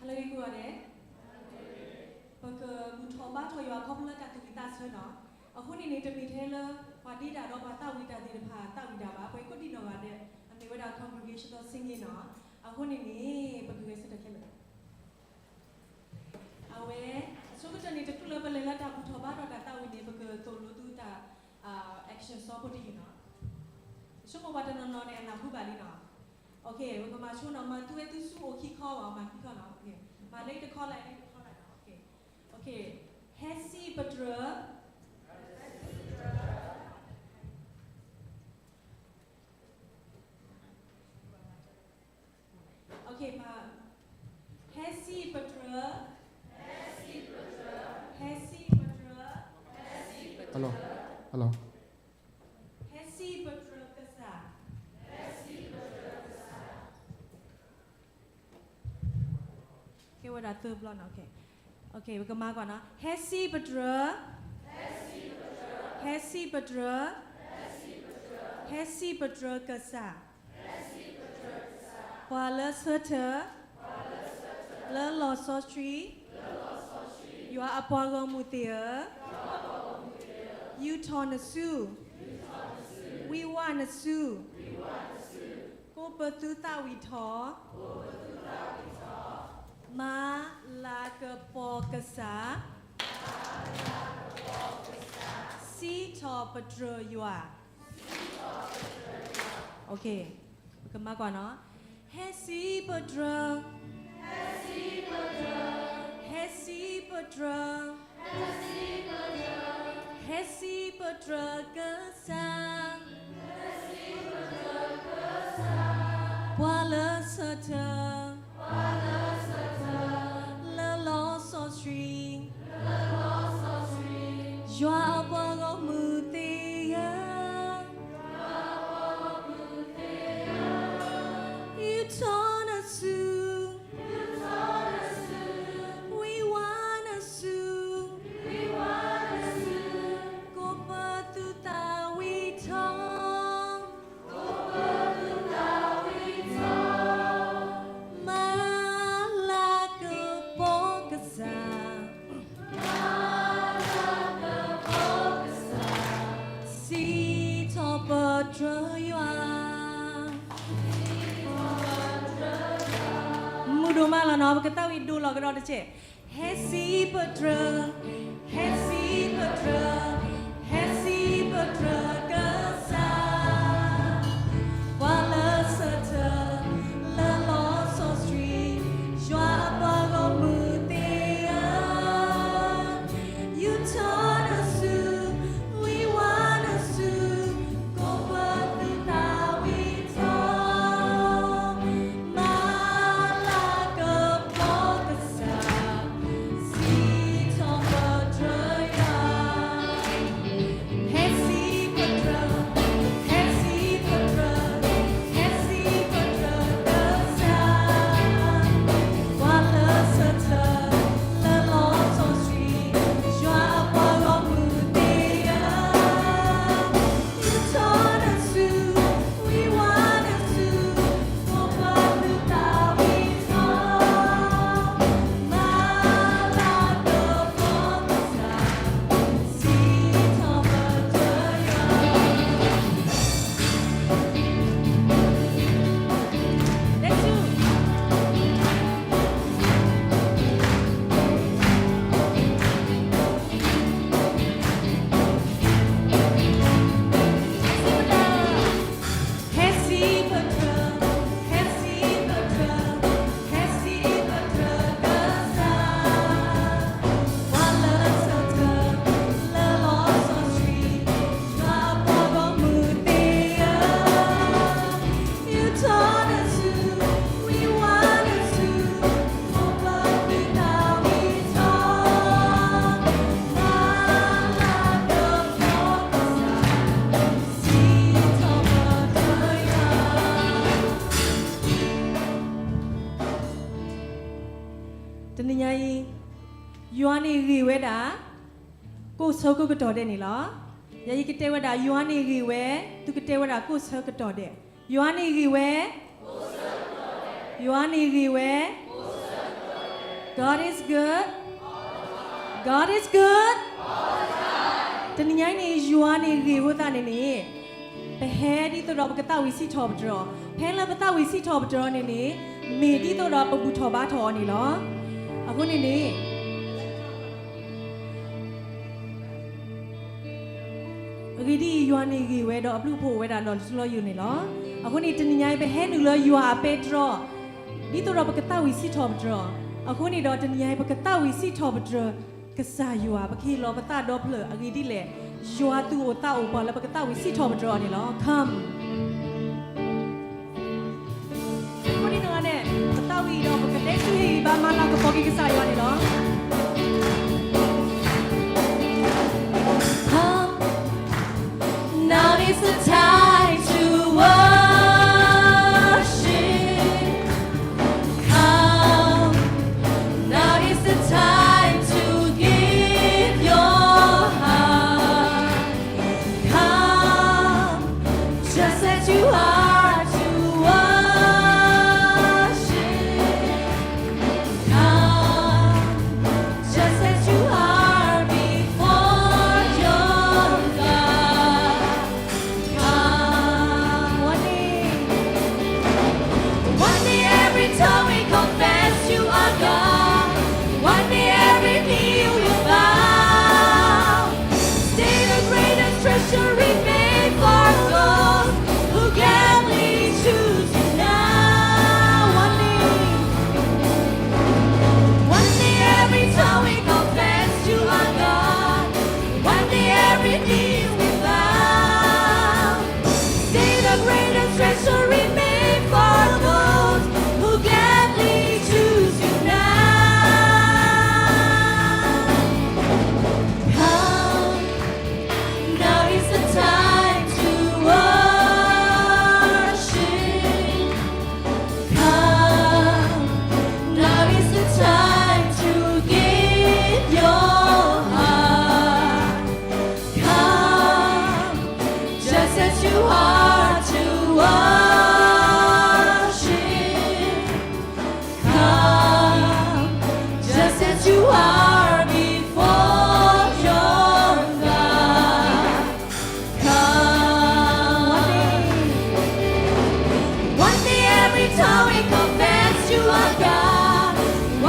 Lagi ku ada. Bagi mutoba toya kau pula tak kita seno. Aku ni tu mitela padi dah doa tahu kita di depan tahu dah apa. Aku ikut di doa ada. Ame ada congregational singing no. Aku ni bagi sedek kena. Awe, so kita ni tu pula belela tak mutoba doa tahu ni bagi tolu tu tak action so pun no. So mau pada nonton yang aku balik no. Okay, bagi macam nama tu itu su okey kau awak mati kau no. Okay, mana itu kau lain. Okay, Hesi Badra. Okay, Pak. Hesi Badra. Hello. Hello. Hesi Badra Kasa. Okay, what are third block? Okay, bagaimana kau na? Hesi Badra. Hesi Badra Kasa. Wala Serta. Le Losostri. You are Apollo Mutia. You turn a sue. We want a sue. Go betuta we talk. Ma la kepokasa. Si to pedro you are. Okay. Bagaimana kau no? Hesi pedro. Hesi pedro kesa. Wala serta. Joa Apollo Mutia. You turn a sue. We want a sue. Go betuta we talk. Malaka pokasa. Si to Badra you are. Mudu malah no ketahui dulu kalau ada cek. Hesi Badra kesa. Wala serta le losostri. Joa Apollo Mutia. You turn a sue. We want a sue. Go betuta we talk. Malaka pokasa. Si to Badra ya. Hesi Badra kesa. Wala serta le losostri. Joa Apollo Mutia. You turn a sue. We want a sue. Go betuta we talk. Malaka pokasa. Si to Badra ya. That's you. Hesi Badra kesa. Wala serta le losostri. Joa Apollo Mutia. You turn a sue. We want a sue. Go betuta we talk. Malaka pokasa. Si to Badra ya. Teninyai Yuani riweda. Ko soko ketode ni lo. Jadi kita weda Yuani riwe. Tu kita weda ko soko ketode. Yuani riwe. God is good God is good တနည်းအားဖြင့်ယူအားနေရေဝတ်တာနေနေဘဟဲဒီတော့ကတဝီစီထော်ပတော်ဖဲလပတဝီစီထော်ပတော်နေနေမေဒီတော့ပပူထော်ပါထော်နေလောအခုနေနေဂီဒီယူအားနေရေဝဲတော့အပလူဖို့ဝဲတာတော့လောယူနေလောအခုနေတနည်းအားဖြင့်ဘဟဲနူလောယူအားပေထရောဒီတော့ပကတဝီစီထော်ပတော်အခုနေတော့တနည်းအားဖြင့်ပကတဝီစီထော်ပတော်ကစားယူအားပခေလောပတတော့ဖလအဂီဒီလေယူအားသူ့ကိုတောက်ပေါ်လပကတဝီစီထော်ပတော်နေလော come ခုနေတော့နဲ့ပတဝီတော့ပကတဲ့သူဟိဘာမလာကပေါ်ကိကစားယူနေလော come now is the time to worship come now is the time to give your heart come just as you are to worship come just as you are before your God come one day every time we confess you are God one day every knee will bow stay the greatest treasure remain for those who gladly choose you now one day every time we confess you are God one day every knee will bow stay the greatest treasure remain for those who gladly choose you now come now is the time to worship come now is the time to give your heart come just as you are to worship come just as you are before your God come one day every time we confess you are God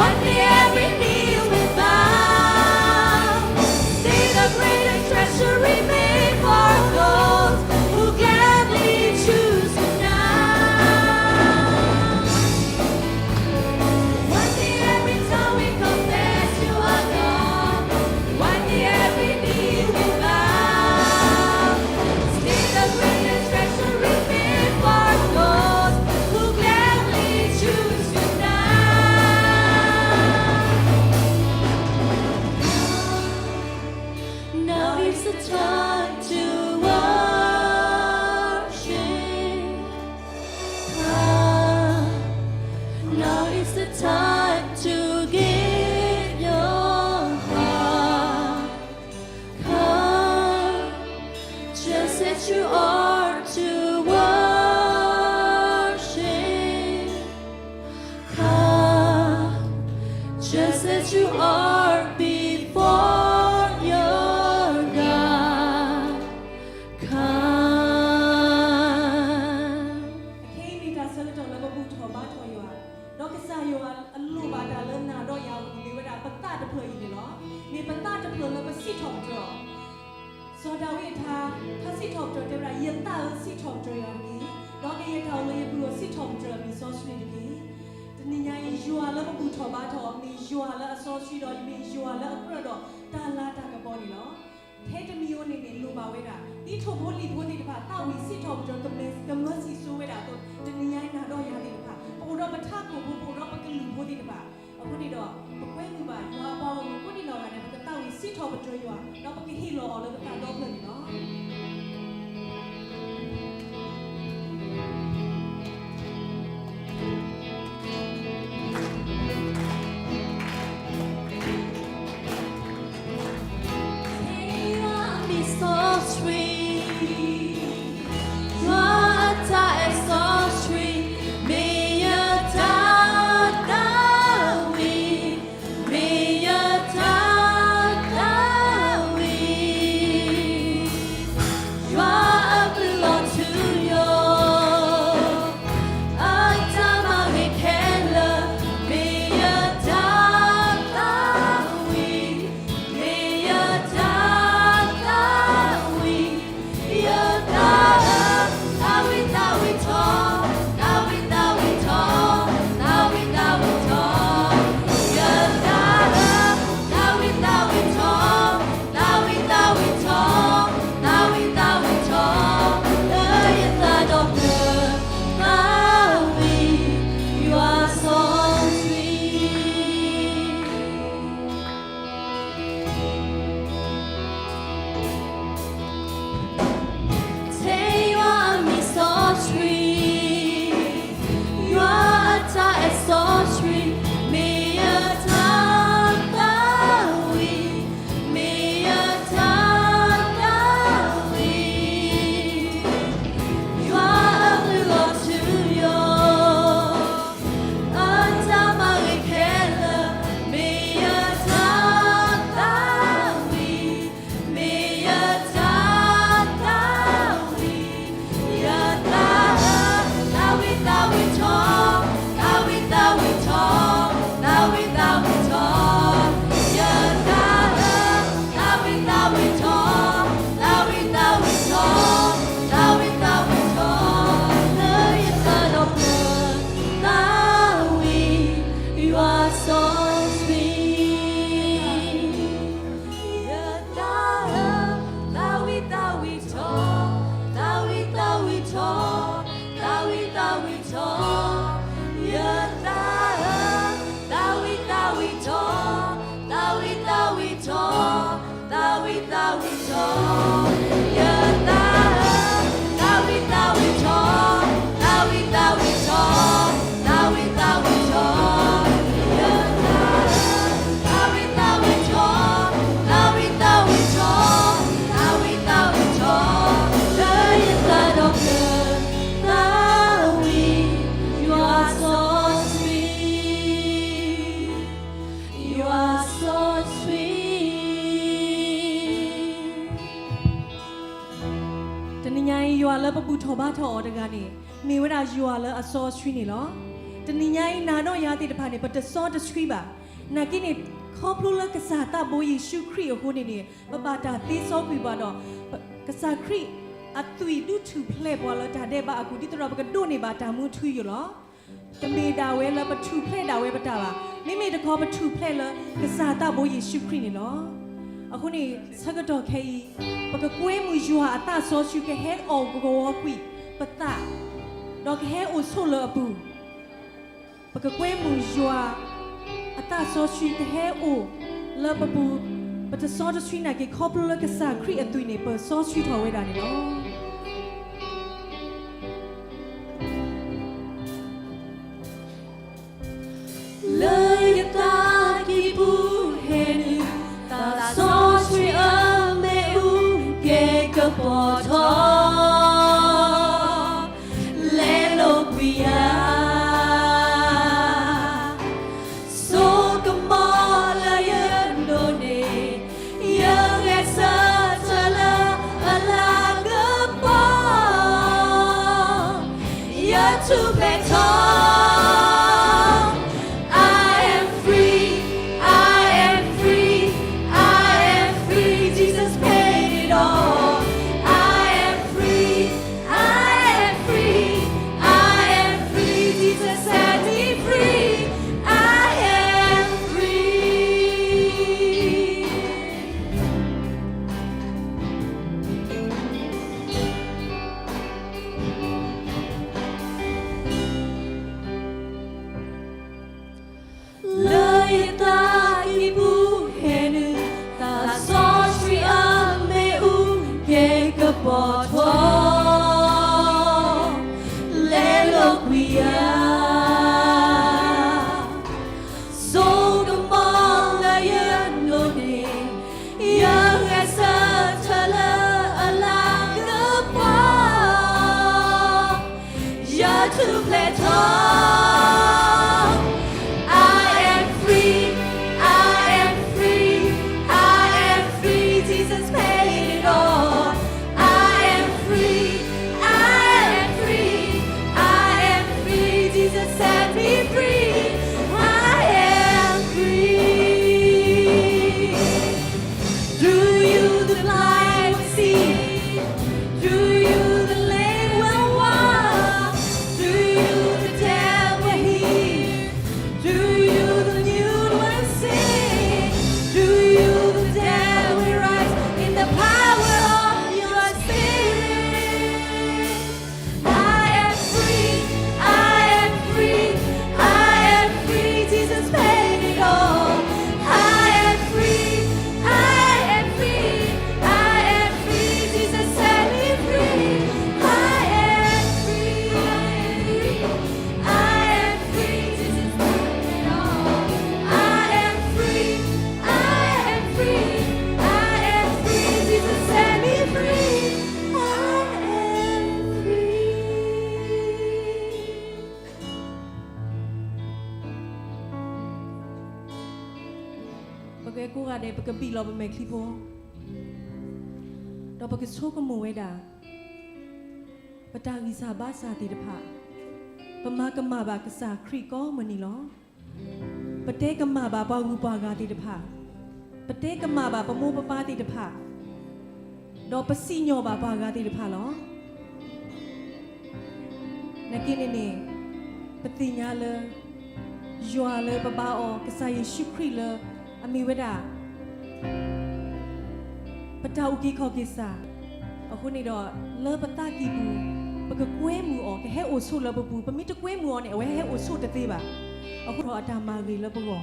one day every knee will bow see the greatest treasure remain for those who gladly choose you now one day every time we confess you are God one day every knee will bow see the greatest treasure remain for those who gladly choose you now now is the time to worship come now is the time to give your heart come just as you are to worship come just as you are before your God come ခေမီတာဆလတော်လဘဘူးထောဘာထောယောတော့ကစားယောအလူဘာတာလနာတော့ယောဒီဝဒပတတဖလီနော်နေပတတဖလလဘစီထောတော့စောဒဝိထားစီထောတော့တဲ့ရယတာစီထောတော့ယောဒီတော့ကေထောလေဘူးစီထောတော့ဘီဆောဆွေဒီတနည်းညာယူအလဘဘူးထောဘာထောမီယူအလအစောဆွေတော့မီယူအလအပရတော့တာလာတာကပေါ်နေနော်ထဲတမီယိုနေနေလိုပါဝဲတာဒီထုံဖို့လီဖို့ဒီတပါတာဝီစီထောတော့ကမစီဆိုဝဲတာတော့တနည်းညာနာတော့ရတဲ့တပါပိုတော့ပထကိုပိုတော့ပကလူဖို့ဒီတပါအခုနေတော့ပကွဲမှုပါယူအပေါ်ကိုကိုဒီလောကနေပကတာဝီစီထောပကြွရွာတော့ပကဟီလောလောတာတော့ပြန်နေနော် แล้วปะปูทบ้าทอเดกานี่มีเวลายัวแล้วอซอสวีนี่หรอแต่นี่ยัยนาโนยาติดผ่านนี่ปะจะซอจะสวีบะนากินี่ครอบรู้แล้วกษาตาโบยิชูครีโอคนนี่ปะบาตาตีซอกวีบาดอกษาครีอัตุยดูทูเพลย์บอลแล้วจ่าเดบะอากูที่ตัวเราปะกดูนี่บาตามูทุยอยู่หรอจะมีดาวเวแล้วปะทูเพลย์ดาวเวปะตาบะไม่มีตะคอปะทูเพลย์แล้วกษาตาโบยิชูครีนี่หรอအခုနေစကတော့ခဲပကကွေးမူယူဟာအတဆောရှုကဟဲအောဂကောကွီပတတော့ခဲအိုဆိုလဘူးပကကွေးမူယူဟာအတဆောရှုကဟဲအိုလဘဘူးပတဆောတဆွီနာကေခေါပလကဆာခရီအသွိနေပဆောရှုထော်ဝဲတာနေနော်လေယတာကီဘူးဟဲနီSo sweet me ke kapoto le lo bia so kamala yendo ne yang esa chala ala gapa ya to beto to play tall. I am free, I am free, I am free. Jesus paid it all. I am free, I am free, I am free. Jesus set me free. I am free. Through you the blind will see. Through you the lame will walk. Through you the dead will hear. Through you the mute will sing. Through you the dead will rise in the power of your spirit. I am free, I am free, I am free. Jesus paid it all. I am free, I am free, I am free. Jesus set me free. I am free, I am free, Jesus paid it all. I am free, I am free, I am free. Jesus set me free. I am free. ပကဲကိုကတဲ့ပကပီလောပမဲခလီပေါ်တော့ပကဆိုးကမဝဲတာပတာဂီစာဘာစာတိတဖပမကမဘာကစာခရီကောမနီလောပတဲကမဘာပေါဂူပါဂါတိတဖပတဲကမဘာပမိုးပပတိတဖတော့ပစီညောဘာဘာဂါတိတဖလောနကိနေနေပတိညာလယွာလပပအောကစာယေရှုခရစ်လအမီဝဒပတာဥကိခောကိစာအခုနေတော့လောပတာကီဘူးပကကွဲမူအောကဟဲအိုဆုလပပူပမိတကွဲမူအောနဲ့အဝဲဟဲအိုဆုတသေးပါအခုတော့အတာမာဂီလပကော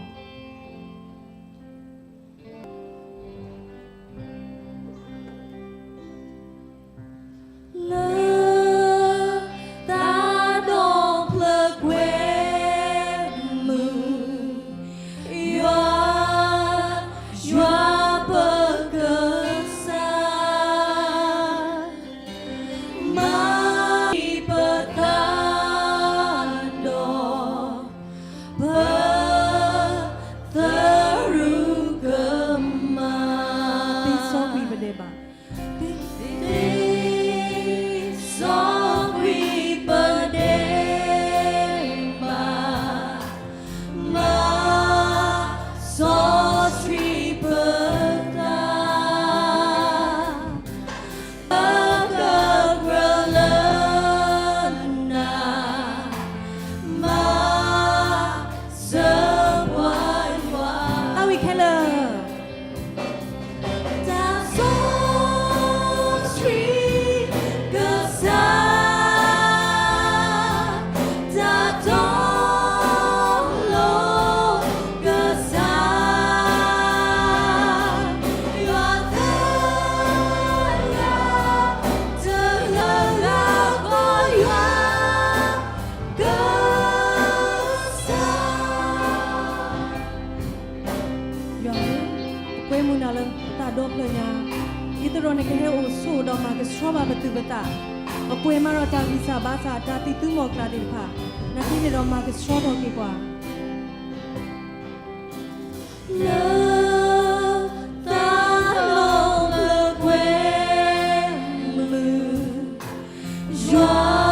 na le ta do phle nya itro ne ke he o so do ma ke so ba betu beta apwe ma ro ta visa ba sa ta ti tu mo kla de pha na ti ne do ma ke so do ke kwa love ta lo le kwe lu joie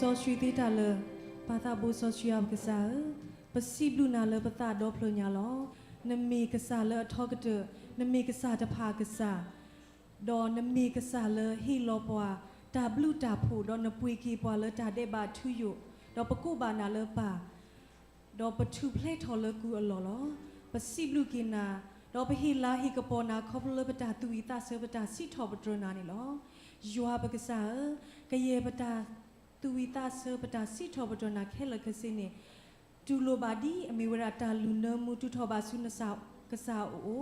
so shui ti ta le pa ta bu so shui ab ka sa pa si blu na le pa ta do phlo nya lo na mi ka sa le tho ka de na mi ka sa ta pha ka sa do na mi ka sa le hi lo pwa ta blu ta phu do na pui ki pwa le ta de ba thu yu do pa ku ba na le pa do pa thu play tho le ku a lo lo pa si blu ki na do pa hi la hi ka po na kho le pa ta tu i ta se pa ta si tho pa tro na ni lo yua ba ka sa ka ye pa ta tu i ta se pa ta si tho pa tro na khe le ka si ni tu lo ba di a mi wa ta lu na mu tu tho ba su na sa ka sa o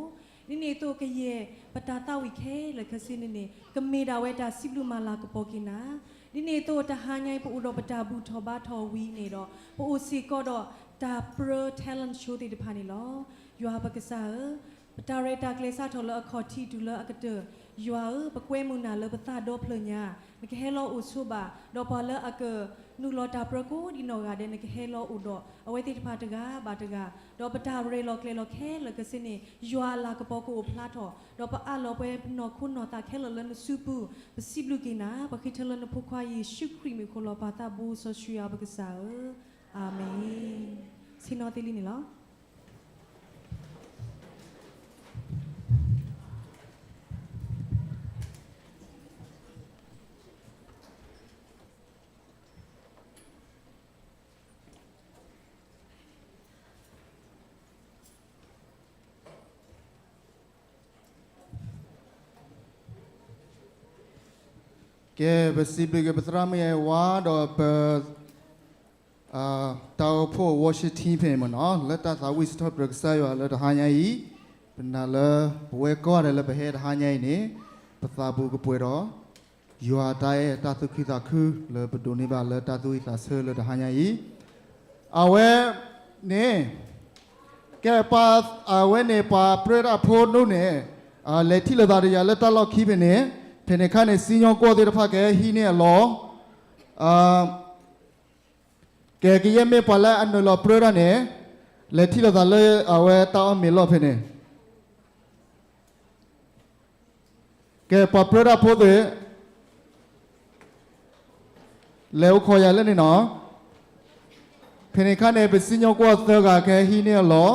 ni ne to ka ye pa ta ta wi khe le ka si ni ka me da we ta si blu ma la ka po ki na ni ne to ta ha nyai pu do pa ta bu tho ba tho wi ne do pu o si ko do ta pro talent show ti de pha ni lo yua ba ka sa pa ta re ta kle sa tho lo a kho thi tu lo a ka te yua pa kwe mu na le pa ta do phlo nya ne ke hello u su ba do pa le a ke nu lo ta pro ko di no ga de ne ke hello u do a we ti pha ta ga ba ta ga do pa ta re lo kle lo khe le ke sin ni yua la ka po ko u phla tho do pa a lo pwe no khun no ta khe lo le su pu pa si blu ki na pa khi thelo na phu khwa yi shu khri mi ko lo pa ta bu so shu ya ba ka sa amen sin no ti li ni lo ke besible ke betrame wa do pe tao pho worship team phe mo no let ta sa wi stop break sa yo le ha nya yi na le we ko de le he ha nya ni pa sa bu ko pwe do yo ta ye ta su khi sa khu le pa do ni ba le ta tu sa se le ha nya yi a we ne แกปาเวเนปาเปรตโพนุเนเลที่ละดาริยาเลตลอคีเป็นเนเพนคันเนซิญโกเดรพาแกฮีเนลอแกกิยเมปาละอันนลเปรตเนเลที่ละดาเลเวตาอเมลเพนเนแกปาเปรตโพเดเลวคอยาเลนี่เนาะเพนคันเนเป็นซิญโกเตกาแกฮีเนลอ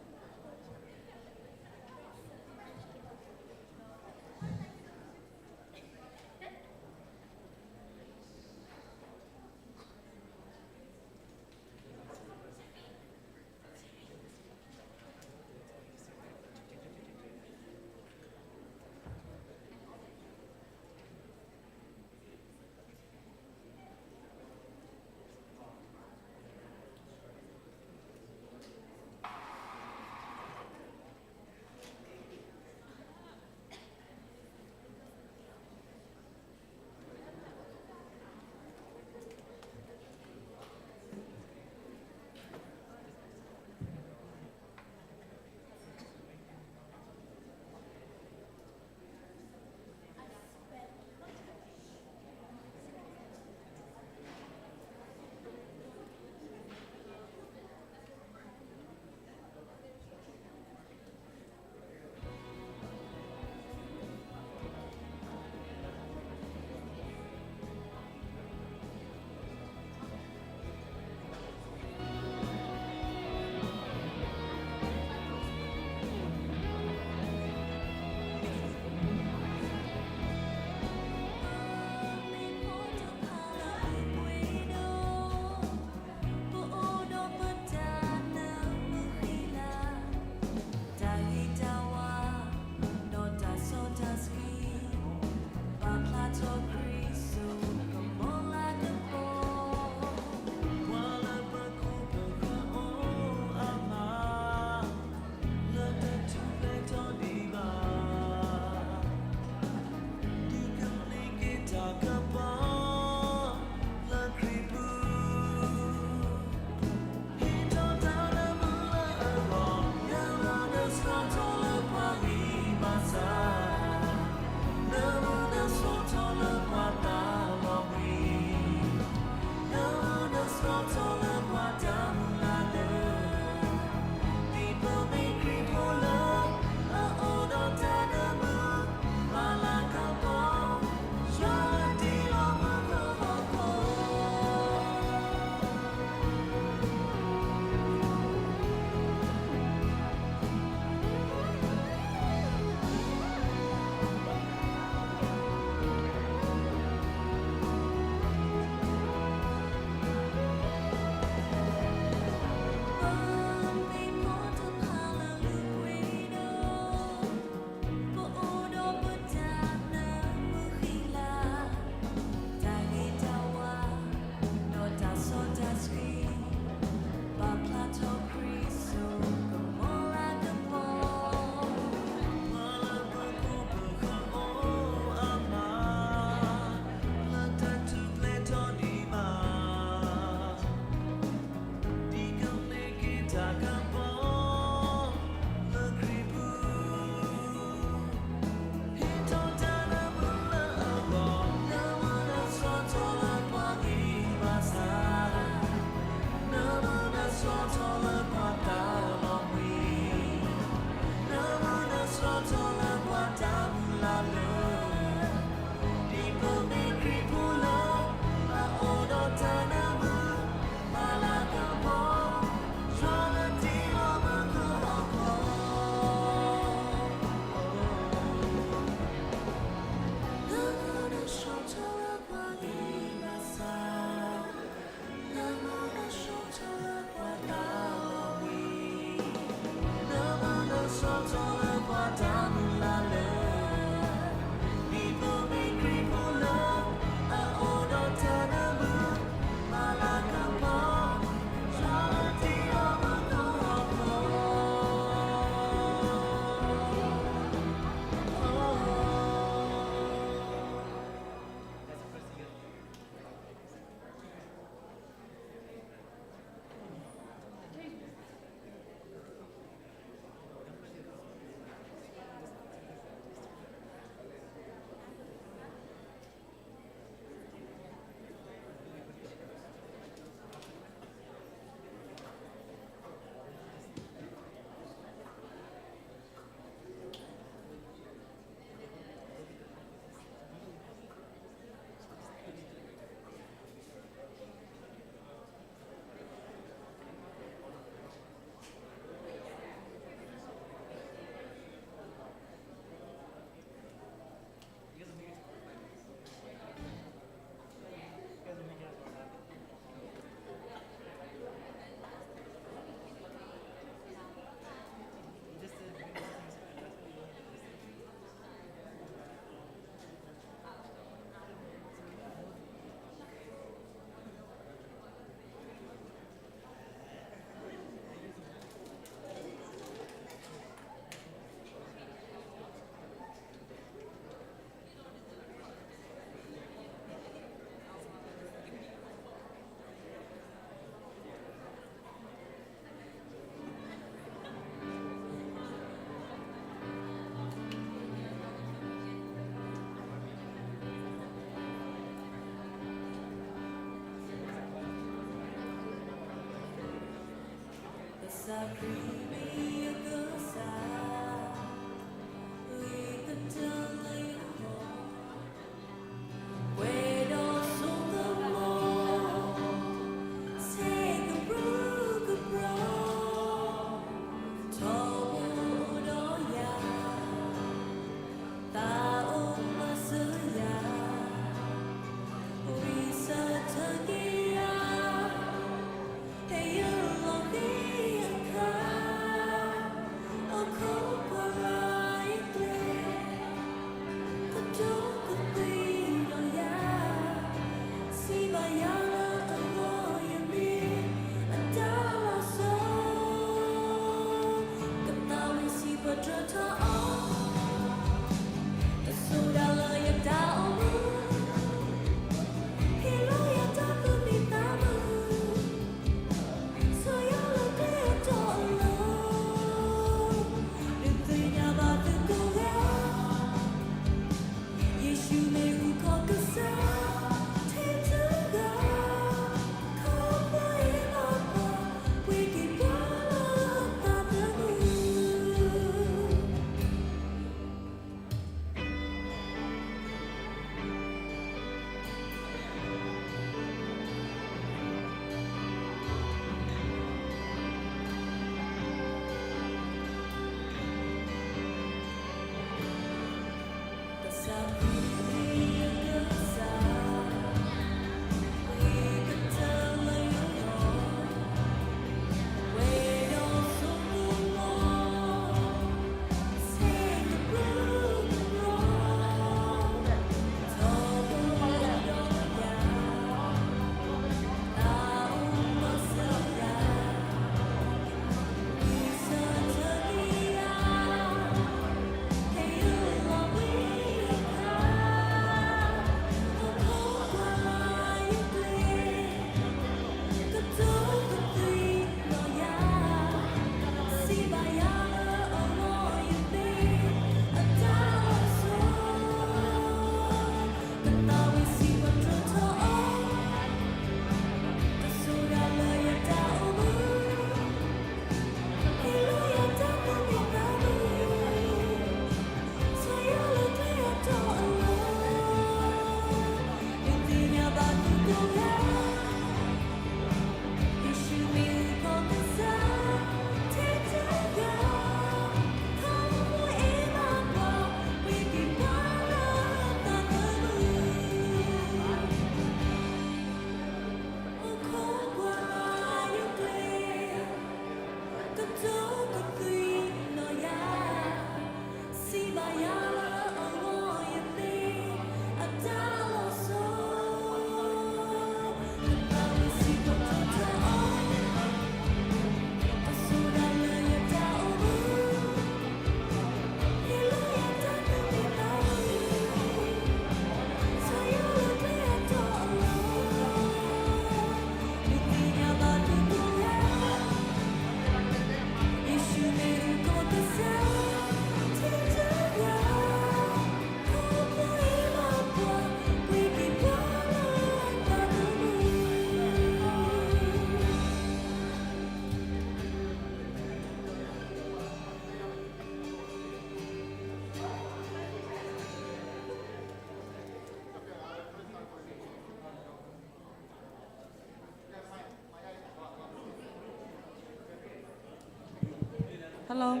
Hello.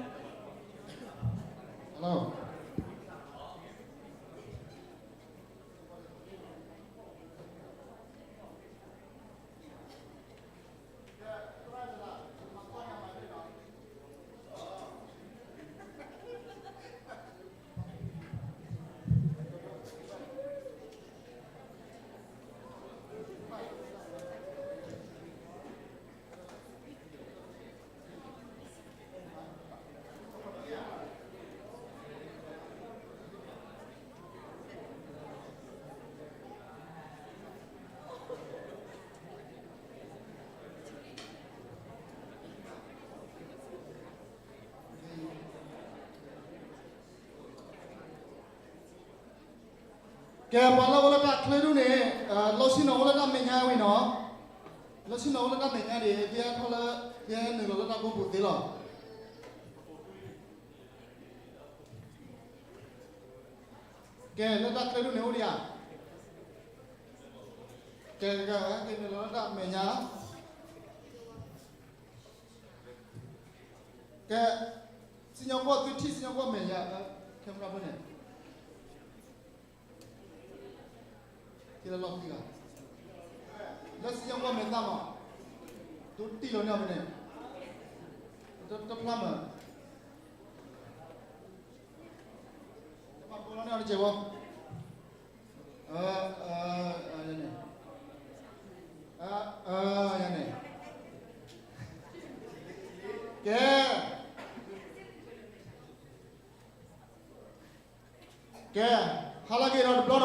Hello. Kaya pala wala tak kleru ne, losin wala tak menyai no. แล้วชิโน่แล้วก็เหมือนกันดิเดี๋ยวเขาละเดี๋ยวหนึ่งเราแล้วก็บุตรตีหรอแกแล้วก็เคยดูเนื้อดิอ่ะแกก็กินแล้วก็เหมือนกันแกสิญญาว่าตัวที่สิญญาว่าเหมือนกันแค่มาเป็นเนี่ยที่เราลองดีกันแล้วสิญญาว่าเหมือนกันมั้งตัวที่เราเนี่ยเป็นเนี่ยตัวพลัมอ่ะมาพูดแล้วเนี่ยเราเจ็บวะยังไงยังไงแกฮาลาเกเราดูบล็อ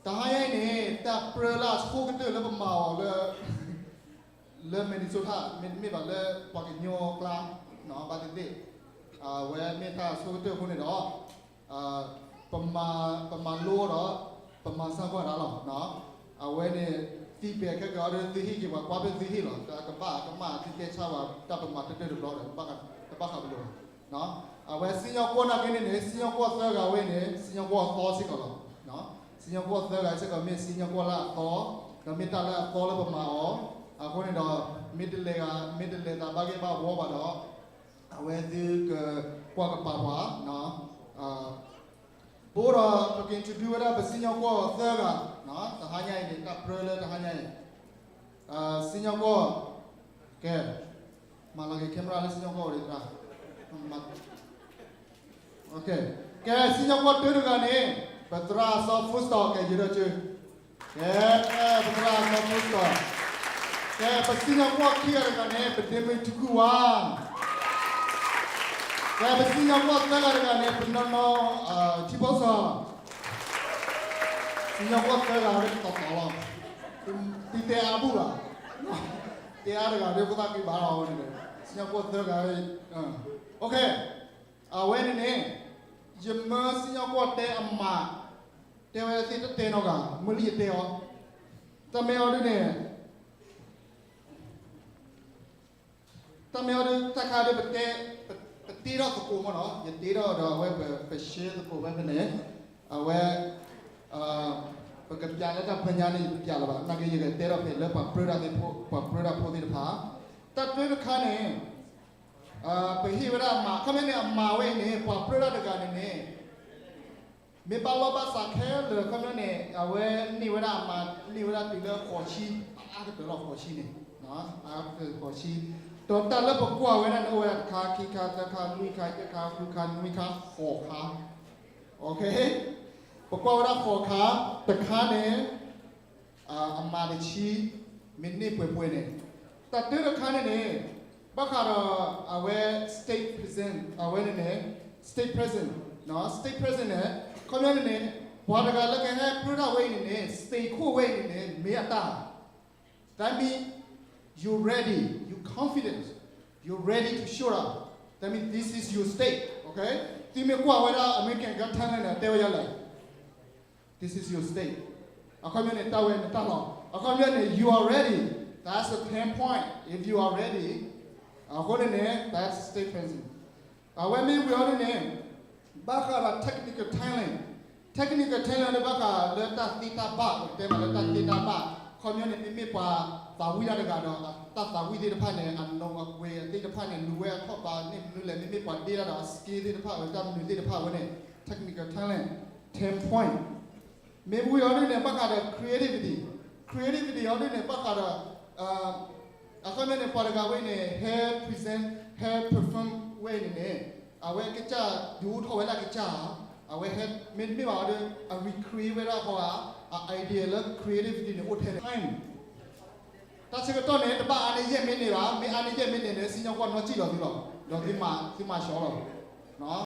ตาให้เนี่ยแต่เปลือกสกูกันตัวแล้วมันเมาเลยเมนิสุธาไม่แบบเลยปากกิโยกลางเนาะบาดเจ็บเวลาเมตาสกูกันตัวคนเนี่ยเนาะประมาณโลเนาะประมาณ3 กว่าหรอเนาะเวลาเนี่ยที่เปียกก็เดินที่ที่ว่าความเป็นที่ที่หรอกับบ้าที่เจ้าชาวว่าประมาณเดินดูบล็อเลยบ้าขับไปเลยเนาะเวลาสิญญาโกนักเนี่ยสิญญาโกเสือกเวเนี่ยสิญญาโกต่อสิกันเนาะสิญญาโกเสือกจะก็มีสิญญาโกละต่อก็มีตาละต่อละประมาณคนนี้เนาะมิดเลยตาบางบ้าวัวบ้าเนาะเวลาที่ก็กว่ากับป่าวเนาะBora pakai introduce ada besinya ko thega na tahanya ini tak perlu tahanya ini sinya ko ke malah ke kamera le sinya ko ri tra okay ke sinya ko tu juga ni patra so full stop ke jiro chu ke patra so full stop ke besinya ko kia juga ni berdemi tukuan Kaya besi yang buat negara kan ya pendono ciposo, sinyal buat negara itu tolong, tidak abu lah, tidak ada dia bukan di bawah ini, sinyal buat negara, oke, awen ini, jemma sinyal buat teh amma, teh itu teh noga, meli teh oh, tapi orang tak ada betul. ตีเราตะกูมั้งเนาะอย่าตีเราเดี๋ยวไว้ไปเชื่อตะกูไว้เป็นเนี่ยเอาไว้ประกอบยาแล้วถ้าพญานี่ยาละบ้างนักเรียนตีเราเป็นเรื่องความเปรี้ยวที่ความเปรี้ยวพอดีพาแต่ด้วยข้าเนี่ยไปที่เวลามาเขาไม่เนี่ยมาไว้เนี่ยความเปรี้ยวด้วยกันเนี่ยมีบางรอบสักแค่เหลือเขาเนี่ยเอาไว้นี่เวลามานี่เวลาตีเรื่องขอชีอาจจะเป็นเราขอชีเนี่ยเนาะอาจจะขอชีตัวแต่ละปกว่าไว้นั่นเอาไว้คาคีคาตะคาลุยคาจะคาคุคันลุยคาขอขาโอเคปกว่าเวลาขอขาตะคาเนี่ยอามาดิชีมินนี่ป่วยๆเนี่ยแต่ตัวตะคาเนี่ยบักฮาร์เอาไว้ state present เอาไว้เนี่ย state present เนาะ state present เนี่ยเขาเนี่ยพอตะการแล้วแกให้พูดเอาไว้เนี่ย state คู่ไว้เนี่ยมีอัตราแต่มี you ready, you confident, you're ready to show up. That means this is your state, okay? American Got Talent, this is your state. You are ready. That's the 10 point. If you are ready, that's state president. When we are in Baka technical talent. Technical talent Baka, let that data back, let that data back. Communityมีกว่าสาวิได้กันเนาะตัดสาวิที่ผ่านเนี่ยอันนงเวที่ผ่านเนี่ยรู้ว่าข้อปานนี่รู้เลยมีกว่าดีแล้วเนาะสกิลที่ผ่านจำรู้ที่ผ่านวันนี้ technical talent 10 point มีบุยอนี่เนี่ยบ้ากัน creativity อนี่เนี่ยบ้ากันเขาเนี่ยพอได้กันวันนี้ hair present hair perform วันนี้เอาไว้ก็จะดูเท่าเวลาก็จะเอาไว้ hair ไม่ว่าเลยrecreateเวลาเขาidea และ creativity เนี่ยอุทิศให้ถ้าเชื่อตัวเนี่ยแต่บ้านนี้เยี่ยมไม่เนี่ยมีอันนี้เยี่ยมไม่เนี่ยสิ่งที่ว่าน้องจีหรอที่มาชอบหรอเนาะ